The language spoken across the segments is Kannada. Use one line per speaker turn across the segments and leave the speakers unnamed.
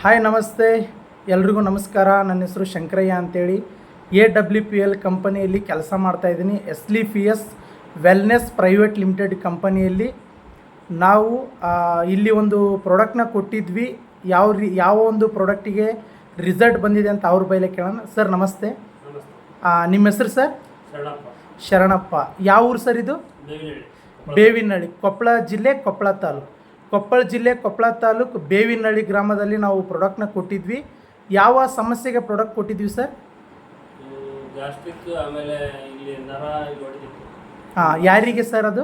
ಹಾಯ್ ನಮಸ್ತೆ ಎಲ್ರಿಗೂ ನಮಸ್ಕಾರ. ನನ್ನ ಹೆಸರು ಶಂಕರಯ್ಯ ಅಂತೇಳಿ AWPL ಕಂಪನಿಯಲ್ಲಿ ಕೆಲಸ ಮಾಡ್ತಾಯಿದ್ದೀನಿ. SLEPS ವೆಲ್ನೆಸ್ ಪ್ರೈವೇಟ್ ಲಿಮಿಟೆಡ್ ಕಂಪನಿಯಲ್ಲಿ ನಾವು ಇಲ್ಲಿ ಒಂದು ಪ್ರಾಡಕ್ಟ್ನ ಕೊಟ್ಟಿದ್ವಿ. ಯಾವ ಒಂದು ಪ್ರಾಡಕ್ಟಿಗೆ ರಿಸಲ್ಟ್ ಬಂದಿದೆ ಅಂತ ಅವ್ರ ಬೈಲೆ ಕೇಳೋಣ. ಸರ್ ನಮಸ್ತೆ. ನಿಮ್ಮ ಹೆಸರು ಸರ್? ಶರಣಪ್ಪ. ಯಾವ ಊರು ಸರ್ ಇದು? ಬೇವಿನಹಳ್ಳಿ, ಕೊಪ್ಪಳ ಜಿಲ್ಲೆ, ಕೊಪ್ಪಳ ತಾಲೂಕು. ಕೊಪ್ಪಳ ತಾಲೂಕು ಬೇವಿನಹಳ್ಳಿ ಗ್ರಾಮದಲ್ಲಿ ನಾವು ಪ್ರಾಡಕ್ಟ್ನ ಕೊಟ್ಟಿದ್ವಿ. ಯಾವ ಸಮಸ್ಯೆಗೆ ಪ್ರಾಡಕ್ಟ್ ಕೊಟ್ಟಿದ್ವಿ ಸರ್?
ಗ್ಯಾಸ್ಟ್ರಿಕ್, ಆಮೇಲೆ ಇಲ್ಲಿ ನರ
ಯಾರಿಗೆ ಸರ್ ಅದು?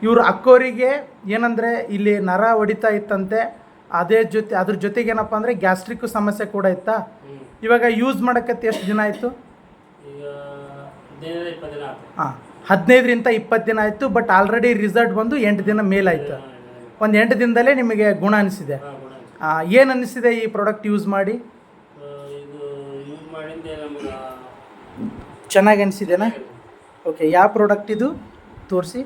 ಇವರು ಅಕ್ಕೋರಿಗೆ ಏನಂದರೆ ಇಲ್ಲಿ ನರ ಹೊಡಿತಾ ಇತ್ತಂತೆ. ಅದ್ರ ಜೊತೆಗೆ ಏನಪ್ಪ ಅಂದರೆ ಗ್ಯಾಸ್ಟ್ರಿಕ್ ಸಮಸ್ಯೆ ಕೂಡ ಇತ್ತಾ? ಇವಾಗ ಯೂಸ್ ಮಾಡೋಕ್ಕತ್ತೆ ಎಷ್ಟು ದಿನ ಆಯಿತು? 15ರಿಂದ 20 ದಿನ ಆಯಿತು. ಬಟ್ ಆಲ್ರೆಡಿ ರಿಸಲ್ಟ್ ಬಂದು 8 ದಿನ ಮೇಲಾಯಿತು. ಒಂದು 8 ದಿನದಲ್ಲೇ ನಿಮಗೆ ಗುಣ ಅನಿಸಿದೆ. ಏನು ಅನ್ನಿಸಿದೆ ಈ ಪ್ರಾಡಕ್ಟ್ ಯೂಸ್ ಮಾಡಿ? ಚೆನ್ನಾಗಿ ಅನಿಸಿದೆನಾ? ಓಕೆ, ಯಾವ ಪ್ರಾಡಕ್ಟ್ ಇದು ತೋರಿಸಿ.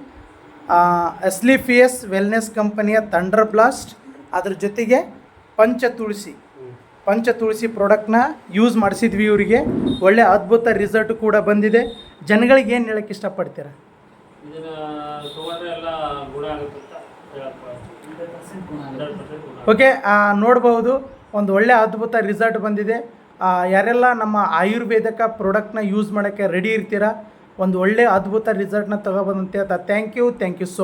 SLEPS ವೆಲ್ನೆಸ್ ಕಂಪನಿಯ ಥಂಡರ್ ಬ್ಲಾಸ್ಟ್, ಅದ್ರ ಜೊತೆಗೆ ಪಂಚ ತುಳಸಿ ಪ್ರಾಡಕ್ಟ್ನ ಯೂಸ್ ಮಾಡಿಸಿದ್ವಿ. ಇವರಿಗೆ ಒಳ್ಳೆ ಅದ್ಭುತ ರಿಸಲ್ಟ್ ಕೂಡ ಬಂದಿದೆ. ಜನಗಳಿಗೆ ಏನು ಹೇಳಕ್ಕೆ ಇಷ್ಟಪಡ್ತೀರಾ? ಓಕೆ, ನೋಡ್ಬೋದು ಒಂದು ಒಳ್ಳೆ ಅದ್ಭುತ ರಿಸಲ್ಟ್ ಬಂದಿದೆ. ಯಾರೆಲ್ಲ ನಮ್ಮ ಆಯುರ್ವೇದಿಕ ಪ್ರಾಡಕ್ಟ್ನ ಯೂಸ್ ಮಾಡೋಕ್ಕೆ ರೆಡಿ ಇರ್ತೀರಾ, ಒಂದು ಒಳ್ಳೆ ಅದ್ಭುತ ರಿಸಲ್ಟ್ನ ತಗೊಬಂದಂತೆ. Thank you so much.